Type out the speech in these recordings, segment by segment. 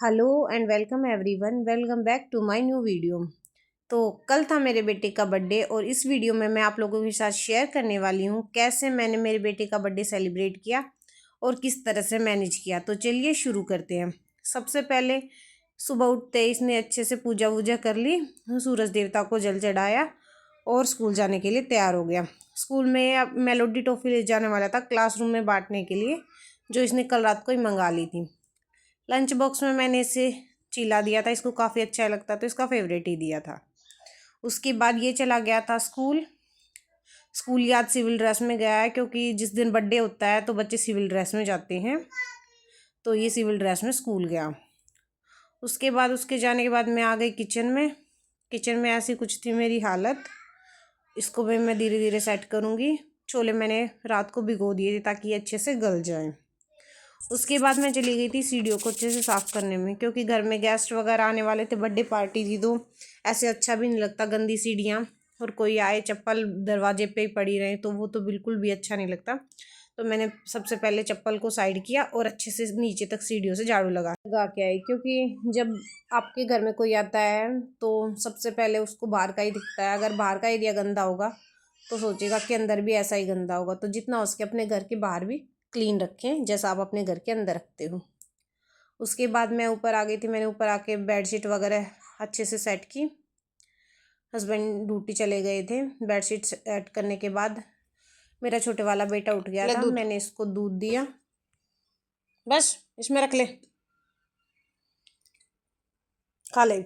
Hello and welcome everyone, welcome back to my new video. तो कल था मेरे बेटे का बर्थडे और इस वीडियो में मैं आप लोगों के साथ शेयर करने वाली हूँ कैसे मैंने मेरे बेटे का बर्थडे सेलिब्रेट किया और किस तरह से मैनेज किया। तो चलिए शुरू करते हैं। सबसे पहले सुबह उठते ही इसने अच्छे से पूजा वूजा कर ली, सूरज देवता को जल चढ़ाया और स्कूल जाने के लिए तैयार हो गया। स्कूल में अब मेलोडी टॉफ़ी ले जाने वाला था क्लासरूम में बांटने के लिए, जो इसने कल रात को ही मंगा ली थी। लंच बॉक्स में मैंने इसे चीला दिया था, इसको काफ़ी अच्छा लगता तो इसका फेवरेट ही दिया था। उसके बाद ये चला गया था स्कूल। स्कूल याद सिविल ड्रेस में गया है क्योंकि जिस दिन बर्थडे होता है तो बच्चे सिविल ड्रेस में जाते हैं, तो ये सिविल ड्रेस में स्कूल गया। उसके बाद उसके जाने के बाद मैं आ गई किचन में। किचन में ऐसी कुछ थी मेरी हालत, इसको भी मैं धीरे धीरे सेट करूँगी। छोले मैंने रात को भिगो दिए थे ताकि ये अच्छे से गल जाएं। उसके बाद मैं चली गई थी सीढ़ियों को अच्छे से साफ़ करने में, क्योंकि घर में गेस्ट वगैरह आने वाले थे, बर्थडे पार्टी थी, तो ऐसे अच्छा भी नहीं लगता गंदी सीढ़ियाँ और कोई आए चप्पल दरवाजे पे ही पड़ी रहे तो वो तो बिल्कुल भी अच्छा नहीं लगता। तो मैंने सबसे पहले चप्पल को साइड किया और अच्छे से नीचे तक सीढ़ियों से झाड़ू लगा के आई, क्योंकि जब आपके घर में कोई आता है तो सबसे पहले उसको बाहर का ही दिखता है। अगर बाहर का एरिया गंदा होगा तो सोचेगा कि अंदर भी ऐसा ही गंदा होगा। तो जितना हो सके अपने घर के बाहर भी क्लीन रखें जैसा आप अपने घर के अंदर रखते हो। उसके बाद मैं ऊपर आ गई थी। मैंने ऊपर आके बेडशीट वगैरह अच्छे से सेट की। हस्बैंड ड्यूटी चले गए थे। बेडशीट सेट करने के बाद मेरा छोटे वाला बेटा उठ गया था, मैंने इसको दूध दिया। बस इसमें रख ले, खा ले।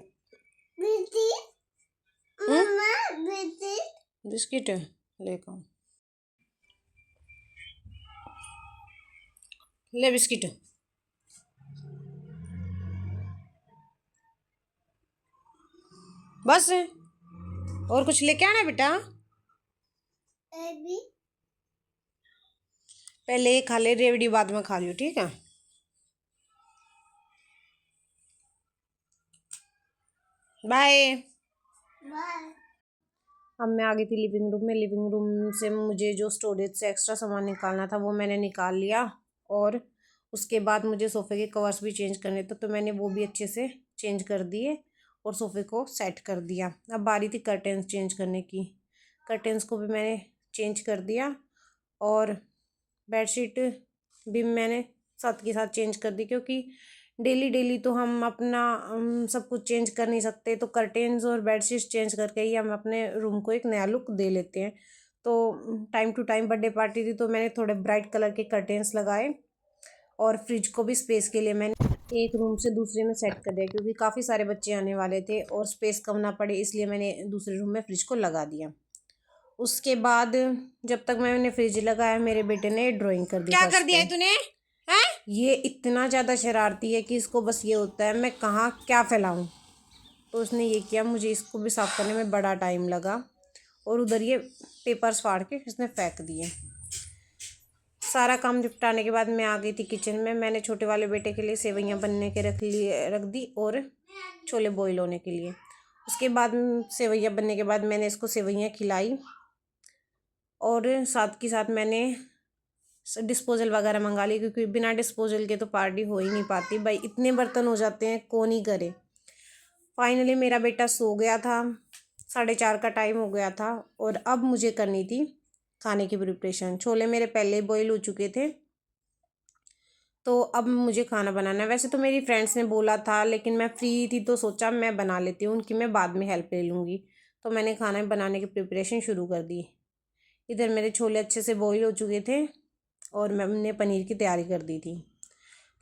बिस्किट लेकर ले बिस्किट। बस और कुछ लेके आना बेटा। पहले ये खा ले, रेवड़ी बाद में खा लियो, ठीक है। बाय। अब मैं आ गई थी लिविंग रूम में। लिविंग रूम से मुझे जो स्टोरेज से एक्स्ट्रा सामान निकालना था वो मैंने निकाल लिया, और उसके बाद मुझे सोफ़े के कवर्स भी चेंज करने थे तो मैंने वो भी अच्छे से चेंज कर दिए और सोफ़े को सेट कर दिया। अब बारी थी कर्टेंस चेंज करने की। कर्टेंस को भी मैंने चेंज कर दिया और बेडशीट भी मैंने साथ के साथ चेंज कर दी, क्योंकि डेली डेली तो हम अपना सब कुछ चेंज कर नहीं सकते। तो कर्टेन्स और बेडशीट्स चेंज करके ही हम अपने रूम को एक नया लुक दे लेते हैं। तो time to time birthday party थी तो मैंने थोड़े ब्राइट कलर के कर्टेन्स लगाए, और फ्रिज को भी स्पेस के लिए मैंने एक रूम से दूसरे में सेट कर दिया, क्योंकि काफ़ी सारे बच्चे आने वाले थे और स्पेस कम ना पड़े, इसलिए मैंने दूसरे रूम में फ्रिज को लगा दिया। उसके बाद जब तक मैंने फ्रिज लगाया मेरे बेटे ने ड्राइंग कर दी। क्या कर दिया है तूने? हैं? ये इतना ज़्यादा शरारती है कि इसको बस ये होता है मैं कहाँ क्या फैलाऊं। तो उसने ये किया, मुझे इसको भी साफ़ करने में बड़ा टाइम लगा, और उधर ये पेपर्स फाड़ के इसने फेंक दिए। सारा काम निपटाने के बाद मैं आ गई थी किचन में। मैंने छोटे वाले बेटे के लिए सेवइयाँ बनने के रख दी और छोले बॉईल होने के लिए। उसके बाद सेवइयाँ बनने के बाद मैंने इसको सेवइयाँ खिलाई, और साथ के साथ मैंने डिस्पोजल वगैरह मंगा ली, क्योंकि बिना डिस्पोजल के तो पार्टी हो ही नहीं पाती भाई, इतने बर्तन हो जाते हैं कौन ही करे। फाइनली मेरा बेटा सो गया था, 4:30 का टाइम हो गया था, और अब मुझे करनी थी खाने की प्रिपरेशन। छोले मेरे पहले ही बॉईल हो चुके थे, तो अब मुझे खाना बनाना है। वैसे तो मेरी फ्रेंड्स ने बोला था, लेकिन मैं फ्री थी तो सोचा मैं बना लेती हूँ, उनकी मैं बाद में हेल्प ले लूँगी। तो मैंने खाना बनाने की प्रिपरेशन शुरू कर दी। इधर मेरे छोले अच्छे से बॉईल हो चुके थे और मैंने पनीर की तैयारी कर दी थी।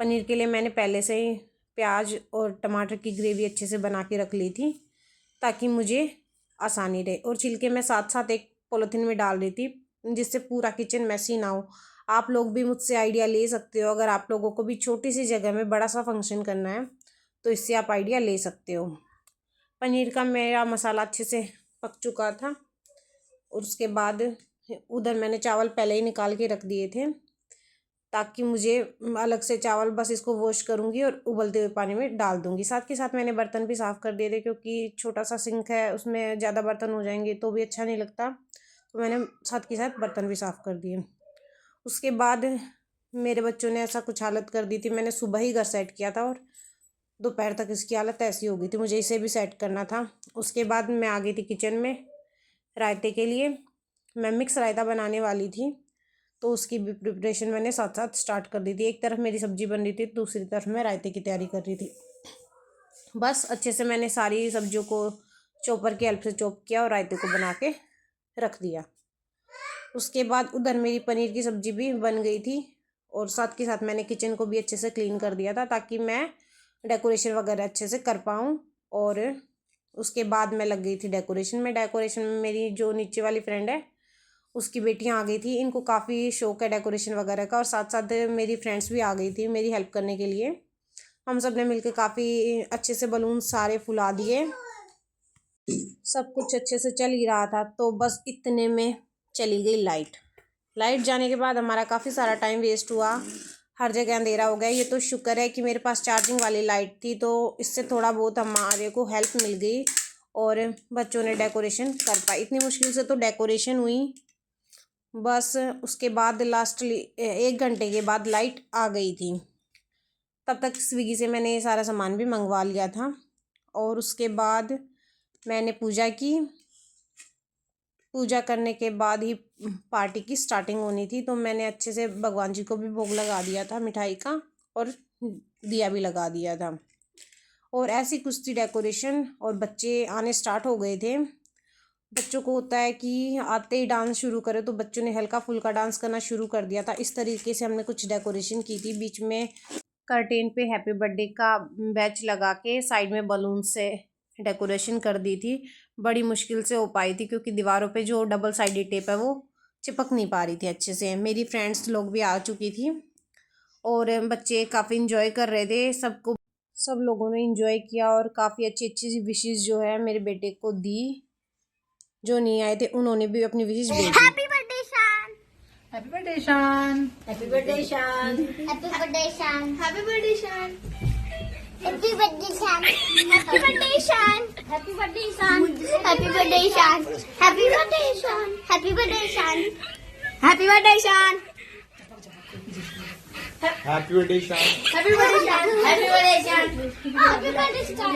पनीर के लिए मैंने पहले से ही प्याज और टमाटर की ग्रेवी अच्छे से बना के रख ली थी, ताकि मुझे आसानी रहे। और छिलके मैं साथ साथ एक पॉलीथीन में डाल रही थी, जिससे पूरा किचन मैसी ना हो। आप लोग भी मुझसे आइडिया ले सकते हो, अगर आप लोगों को भी छोटी सी जगह में बड़ा सा फंक्शन करना है तो इससे आप आइडिया ले सकते हो। पनीर का मेरा मसाला अच्छे से पक चुका था, और उसके बाद उधर मैंने चावल पहले ही निकाल के रख दिए थे, ताकि मुझे अलग से चावल बस इसको वॉश करूँगी और उबलते हुए पानी में डाल दूँगी। साथ के साथ मैंने बर्तन भी साफ़ कर दिए थे, क्योंकि छोटा सा सिंक है, उसमें ज़्यादा बर्तन हो जाएंगे तो भी अच्छा नहीं लगता। तो मैंने साथ के साथ बर्तन भी साफ़ कर दिए। उसके बाद मेरे बच्चों ने ऐसा कुछ हालत कर दी थी, मैंने सुबह ही घर सेट किया था और दोपहर तक इसकी हालत ऐसी हो गई थी, मुझे इसे भी सेट करना था। उसके बाद मैं आ गई थी किचन में रायते के लिए। मैं मिक्स रायता बनाने वाली थी, तो उसकी भी प्रिपरेशन मैंने साथ साथ स्टार्ट कर दी थी। एक तरफ मेरी सब्जी बन रही थी, दूसरी तरफ मैं रायते की तैयारी कर रही थी। बस अच्छे से मैंने सारी सब्जियों को चॉपर की हेल्प से चॉप किया और रायते को बना के रख दिया। उसके बाद उधर मेरी पनीर की सब्जी भी बन गई थी, और साथ के साथ मैंने किचन को भी अच्छे से क्लीन कर दिया था, ताकि मैं डेकोरेशन वगैरह अच्छे से कर पाऊँ। और उसके बाद मैं लग गई थी डेकोरेशन में मेरी जो नीचे वाली फ्रेंड है, उसकी बेटियां आ गई थी। इनको काफ़ी शौक है डेकोरेशन वगैरह का, और साथ साथ मेरी फ्रेंड्स भी आ गई थी मेरी हेल्प करने के लिए। हम सब ने मिलकर काफ़ी अच्छे से बलून सारे फुला दिए। सब कुछ अच्छे से चल ही रहा था, तो बस इतने में चली गई लाइट जाने के बाद हमारा काफ़ी सारा टाइम वेस्ट हुआ, हर जगह अंधेरा हो गया। ये तो शुक्र है कि मेरे पास चार्जिंग वाली लाइट थी, तो इससे थोड़ा बहुत हमारे को हेल्प मिल गई और बच्चों ने डेकोरेशन कर पाई। इतनी मुश्किल से तो डेकोरेशन हुई। बस उसके बाद लास्टली 1 घंटे के बाद लाइट आ गई थी। तब तक स्विगी से मैंने ये सारा सामान भी मंगवा लिया था, और उसके बाद मैंने पूजा की। पूजा करने के बाद ही पार्टी की स्टार्टिंग होनी थी, तो मैंने अच्छे से भगवान जी को भी भोग लगा दिया था मिठाई का, और दिया भी लगा दिया था। और ऐसी कुछ थी डेकोरेशन, और बच्चे आने स्टार्ट हो गए थे। बच्चों को होता है कि आते ही डांस शुरू करें, तो बच्चों ने हल्का फुल्का डांस करना शुरू कर दिया था। इस तरीके से हमने कुछ डेकोरेशन की थी। बीच में कर्टेन पे हैप्पी बर्थडे का बैच लगा के साइड में बलून से डेकोरेशन कर दी थी। बड़ी मुश्किल से हो पाई थी, क्योंकि दीवारों पे जो डबल साइडेड टेप है वो चिपक नहीं पा रही थी अच्छे से। मेरी फ्रेंड्स लोग भी आ चुकी थी, और बच्चे काफ़ी इंजॉय कर रहे थे। सब लोगों ने इंजॉय किया, और काफ़ी अच्छी अच्छी विशेज़ जो है मेरे बेटे को दी। जो नहीं आए थे उन्होंने भी अपनी विशेज़ भेजी। हैप्पी बर्थडे शान, हैप्पी बर्थडे शान, हैप्पी बर्थडे शान, हैप्पी बर्थडे शान, हैप्पी बर्थडे शान, हैप्पी बर्थडे शान, हैप्पी बर्थडे शान, हैप्पी बर्थडे शान, हैप्पी बर्थडे शान, हैप्पी बर्थडे शान, हैप्पी बर्थडे शान, हैप्पी बर्थडे शान, हैप्पी बर्थडे शान, हैप्पी बर्थडे शान, हैप्पी बर्थडे शान, हैप्पी बर्थडे शान,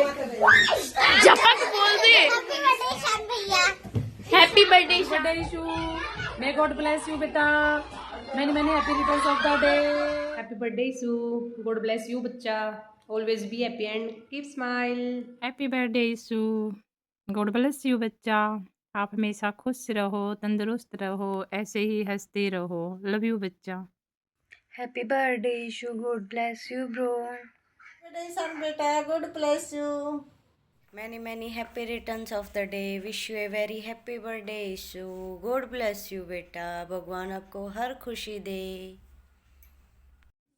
झपक बोल दे। हैप्पी बर्थडे शान भैया, happy birthday birthday issue, may God bless you बेटा, many happy returns of the day. Happy birthday Ishu, god bless you बच्चा, always be happy and keep smile. Happy birthday Yishu, god bless you बच्चा। आप हमेशा खुश रहो, तंदुरुस्त रहो, ऐसे ही हंसते रहो। लव यू बच्चा। Happy birthday Yishu, god bless you bro. Birthday son बेटा, god bless you. Many happy returns of the day. Wish you a very happy birthday Yishu, god bless you बेटा। भगवान आपको हर खुशी दे।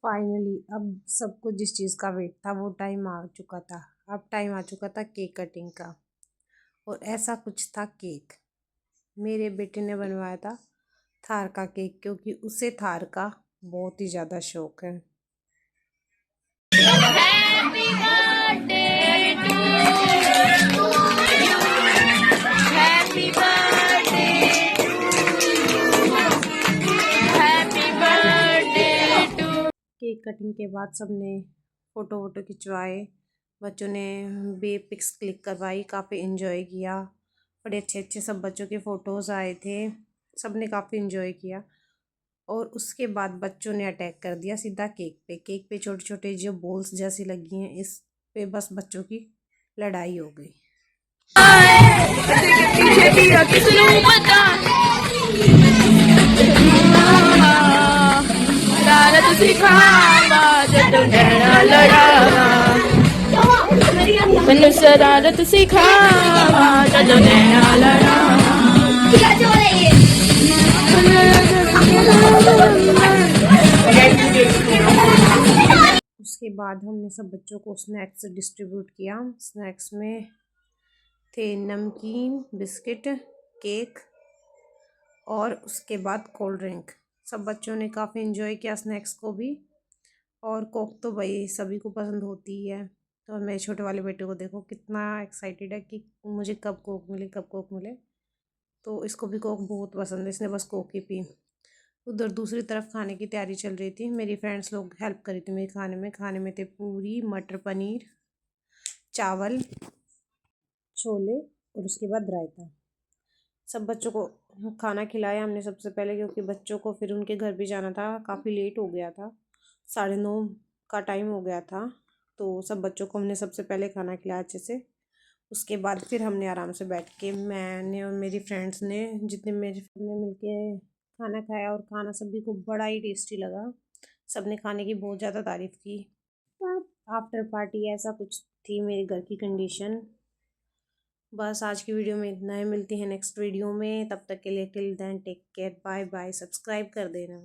फाइनली अब सबको जिस चीज़ का वेट था वो टाइम आ चुका था। अब टाइम आ चुका था केक कटिंग का, और ऐसा कुछ था केक। मेरे बेटे ने बनवाया था थार का केक, क्योंकि उसे थार का बहुत ही ज़्यादा शौक है। केक कटिंग के बाद सबने फ़ोटो वोटो खिंचवाए, बच्चों ने भी पिक्स क्लिक करवाई, काफ़ी इन्जॉय किया। बड़े अच्छे अच्छे सब बच्चों के फ़ोटोज़ आए थे, सब ने काफ़ी इन्जॉय किया। और उसके बाद बच्चों ने अटैक कर दिया सीधा केक पे छोटे छोटे जो बॉल्स जैसी लगी हैं, इस पे बस बच्चों की लड़ाई हो गई। मैनू शरारत सिखावा, जदों नैना लड़ावा। उसके बाद हमने सब बच्चों को स्नैक्स डिस्ट्रीब्यूट किया। स्नैक्स में थे नमकीन, बिस्किट, केक, और उसके बाद कोल्ड ड्रिंक। सब बच्चों ने काफ़ी इन्जॉय किया स्नैक्स को भी, और कोक तो भाई सभी को पसंद होती ही है। तो मेरे छोटे वाले बेटे को देखो कितना एक्साइटेड है कि मुझे कब कोक मिले, कब कोक मिले। तो इसको भी कोक बहुत पसंद है, इसने बस कोक ही पी। उधर दूसरी तरफ खाने की तैयारी चल रही थी। मेरी फ्रेंड्स लोग हेल्प कर रही थी मेरे खाने में थे पूरी, मटर पनीर, चावल, छोले और उसके बाद रायता। सब बच्चों को खाना खिलाया हमने सबसे पहले, क्योंकि बच्चों को फिर उनके घर भी जाना था, काफ़ी लेट हो गया था, 9:30 का टाइम हो गया था। तो सब बच्चों को हमने सबसे पहले खाना खिलाया अच्छे से। उसके बाद फिर हमने आराम से बैठ के, मैंने और मेरी फ्रेंड्स ने, जितने मेरे ने मिल के खाना खाया, और खाना सभी को बड़ा ही टेस्टी लगा। सब ने खाने की बहुत ज़्यादा तारीफ़ की। आफ्टर पार्टी ऐसा कुछ थी मेरे घर की कंडीशन। बस आज की वीडियो में इतना ही, मिलती है नेक्स्ट वीडियो में। तब तक के लिए till then take care, bye bye, subscribe कर देना।